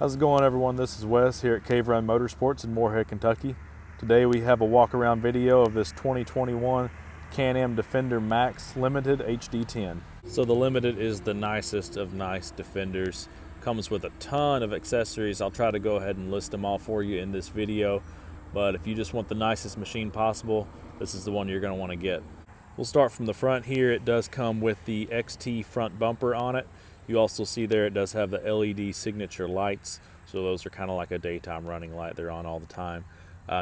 How's it going, everyone? This is Wes here at Cave Run Motorsports in Moorhead, Kentucky. Today we have a walk around video of this 2021 Can-Am Defender Max Limited HD10. So the Limited is the nicest of nice Defenders. Comes with a ton of accessories. I'll try to go ahead and list them all for you in this video. But if you just want the nicest machine possible, this is the one you're going to want to get. We'll start from the front here. It does come with the XT front bumper on it. You also see there it does have the LED signature lights, so those are kind of like a daytime running light. They're on all the time.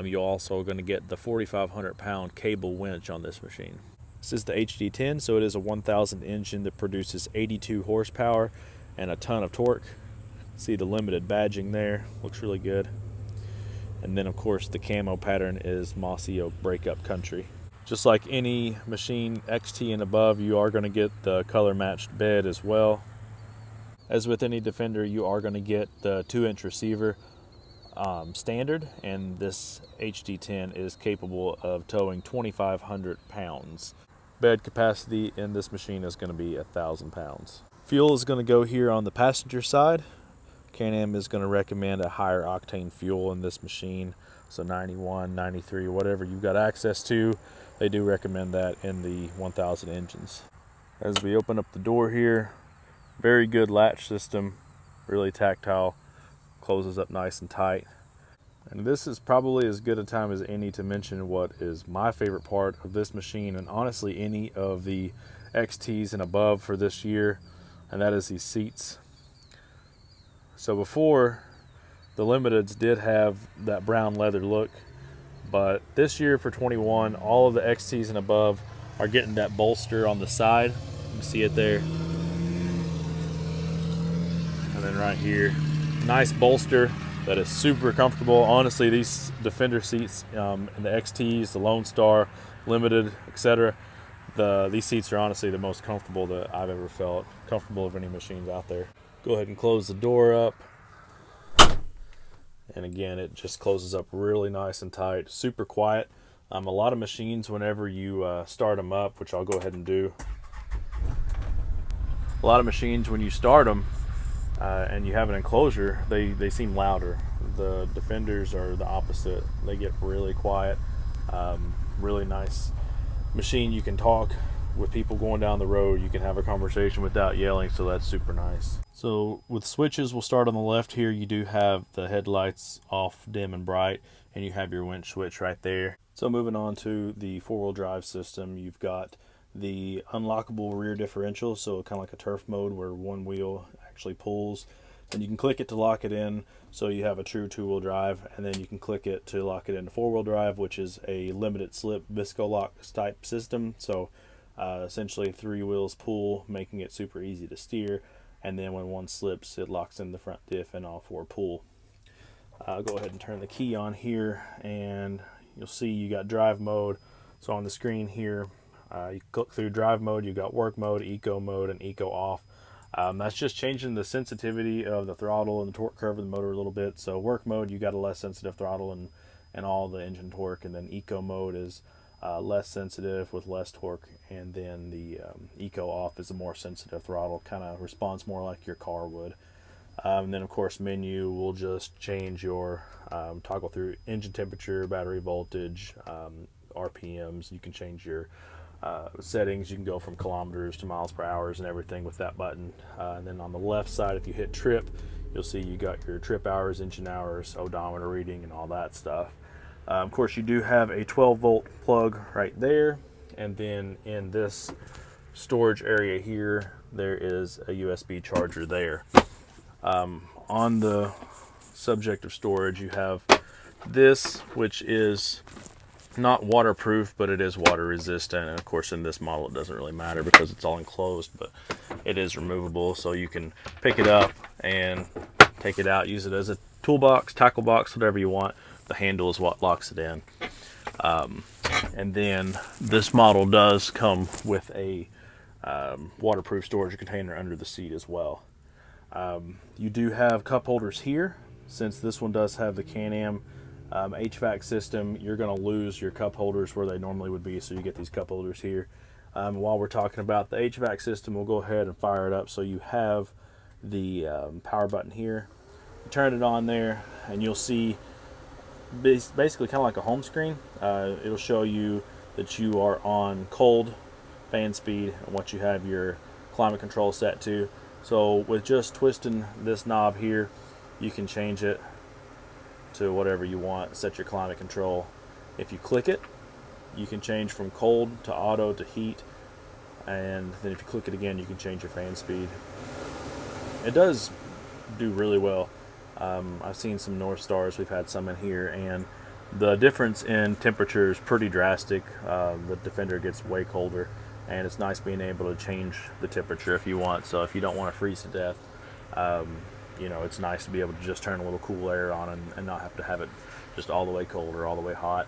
You're also going to get the 4,500 pound cable winch on this machine. This is the HD10, so it is a 1000 engine that produces 82 horsepower and a ton of torque. See the Limited badging there, looks really good. And then of course the camo pattern is mossy oak breakup country. Just like any machine XT and above, you are going to get the color matched bed as well. As with any Defender, you are going to get the 2-inch receiver standard, and this HD10 is capable of towing 2,500 pounds. Bed capacity in this machine is going to be 1,000 pounds. Fuel is going to go here on the passenger side. Can-Am is going to recommend a higher octane fuel in this machine, so 91, 93, whatever you've got access to, they do recommend that in the 1000 engines. As we open up the door here, very good latch system, really tactile, closes up nice and tight. And this is probably as good a time as any to mention what is my favorite part of this machine, and honestly any of the XTs and above for this year, and that is these seats. So before, the Limiteds did have that brown leather look, but this year for 21, all of the XTs and above are getting that bolster on the side. You can see it there. And then right here, nice bolster that is super comfortable. Honestly, these Defender seats and the XTs, the Lone Star, Limited, etc., these seats are honestly the most comfortable that I've ever felt. Comfortable of any machines out there. Go ahead and close the door up. And again, it just closes up really nice and tight, super quiet. A lot of machines, whenever you start them up, which I'll go ahead and do, a lot of machines when you start them and you have an enclosure, they seem louder. The Defenders are the opposite. They get really quiet. Really nice machine. You can talk with people going down the road. You can have a conversation without yelling, so that's super nice. So with switches, we'll start on the left here. You do have the headlights off, dim and bright, and you have your winch switch right there. So moving on to the four-wheel drive system, you've got the unlockable rear differential, so kind of like a turf mode where one wheel actually pulls, and you can click it to lock it in, so you have a true two-wheel drive, and then you can click it to lock it into four-wheel drive, which is a limited slip visco lock type system. So essentially 3 wheels pull, making it super easy to steer, and then when one slips, it locks in the front diff and all 4 pull. Go ahead and turn the key on here, and you'll see you got drive mode. So on the screen here, you click through drive mode, you got work mode, and eco off. That's just changing the sensitivity of the throttle and the torque curve of the motor a little bit. So work mode, you got a less sensitive throttle and all the engine torque, and then eco mode is less sensitive with less torque, and then the eco off is a more sensitive throttle, kind of responds more like your car would. And then of course menu will just change your toggle through engine temperature, battery voltage, RPMs. You can change your settings. You can go from kilometers to miles per hour and everything with that button. And then on the left side, if you hit trip, you'll see you got your trip hours, engine hours, odometer reading, and all that stuff. Of course, you do have a 12-volt plug right there, and then in this storage area here, there is a USB charger there. On the subject of storage, you have this, which is not waterproof, but it is water resistant, and of course in this model it doesn't really matter because it's all enclosed, but it is removable, so you can pick it up and take it out, use it as a toolbox, tackle box, whatever you want. The handle is what locks it in. And then this model does come with a waterproof storage container under the seat as well. You do have cup holders here. Since this one does have the Can-Am HVAC system, you're going to lose your cup holders where they normally would be, so you get these cup holders here. While we're talking about the HVAC system, we'll go ahead and fire it up. So you have the power button here. turn it on there, and you'll see basically kind of like a home screen. It'll show you that you are on cold fan speed and what you have your climate control set to. So with just twisting this knob here, you can change it to whatever you want, set your climate control. If you click it, you can change from cold to auto to heat, and then if you click it again, you can change your fan speed. It does do really well. I've seen some North Stars, we've had some in here, and the difference in temperature is pretty drastic. The Defender gets way colder, and it's nice being able to change the temperature if you want. So if you don't want to freeze to death, you know, it's nice to be able to just turn a little cool air on and not have to have it just all the way cold or all the way hot.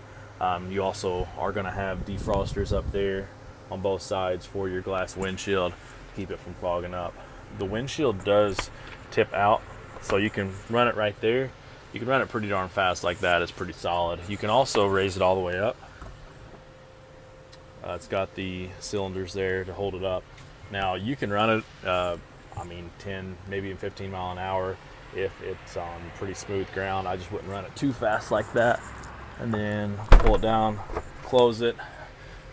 You also are going to have defrosters up there on both sides for your glass windshield to keep it from fogging up. The windshield does tip out, so you can run it right there. You can run it pretty darn fast like that. It's pretty solid. You can also raise it all the way up. It's got the cylinders there to hold it up. Now you can run it, I mean 10, maybe even 15 mile an hour if it's on pretty smooth ground. I just wouldn't run it too fast like that. And then pull it down, close it.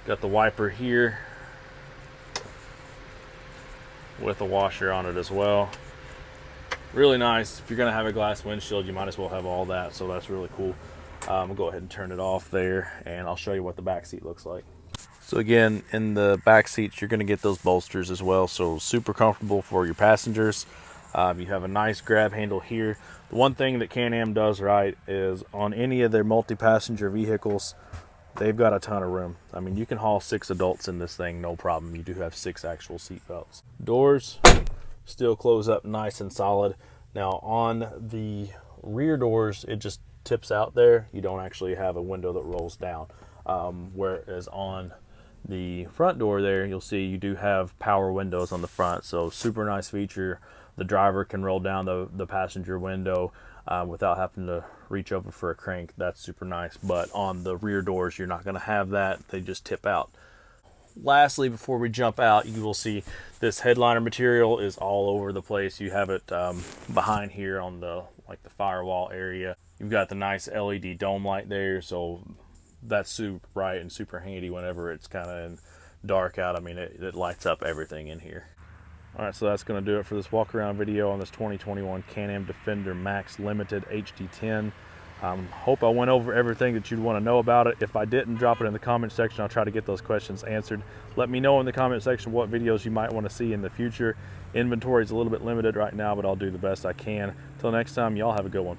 Got the wiper here with a washer on it as well. Really nice. If you're gonna have a glass windshield, you might as well have all that, so that's really cool. We'll go ahead and turn it off there, and I'll show you what the back seat looks like. So again, in the back seats, you're gonna get those bolsters as well, so super comfortable for your passengers. You have a nice grab handle here. The one thing that Can-Am does right is on any of their multi-passenger vehicles, they've got a ton of room. I mean, you can haul 6 adults in this thing, no problem. You do have 6 actual seat belts. Doors still close up nice and solid. Now on the rear doors, it just tips out there. You don't actually have a window that rolls down. Whereas on the front door there, you'll see you do have power windows on the front. So super nice feature. The driver can roll down the passenger window without having to reach over for a crank. That's super nice. But on the rear doors, you're not going to have that. They just tip out. Lastly, before we jump out, you will see this headliner material is all over the place. You have it behind here on the firewall area. You've got the nice LED dome light there, so that's super bright and super handy whenever it's kind of dark out. I mean, it lights up everything in here. All right, so that's going to do it for this walk around video on this 2021 Can-Am Defender Max Limited HD10. Hope I went over everything that you'd want to know about it. If I didn't, drop it in the comment section. I'll try to get those questions answered. Let me know in the comment section what videos you might want to see in the future. Inventory is a little bit limited right now, but I'll do the best I can. Till next time, y'all have a good one.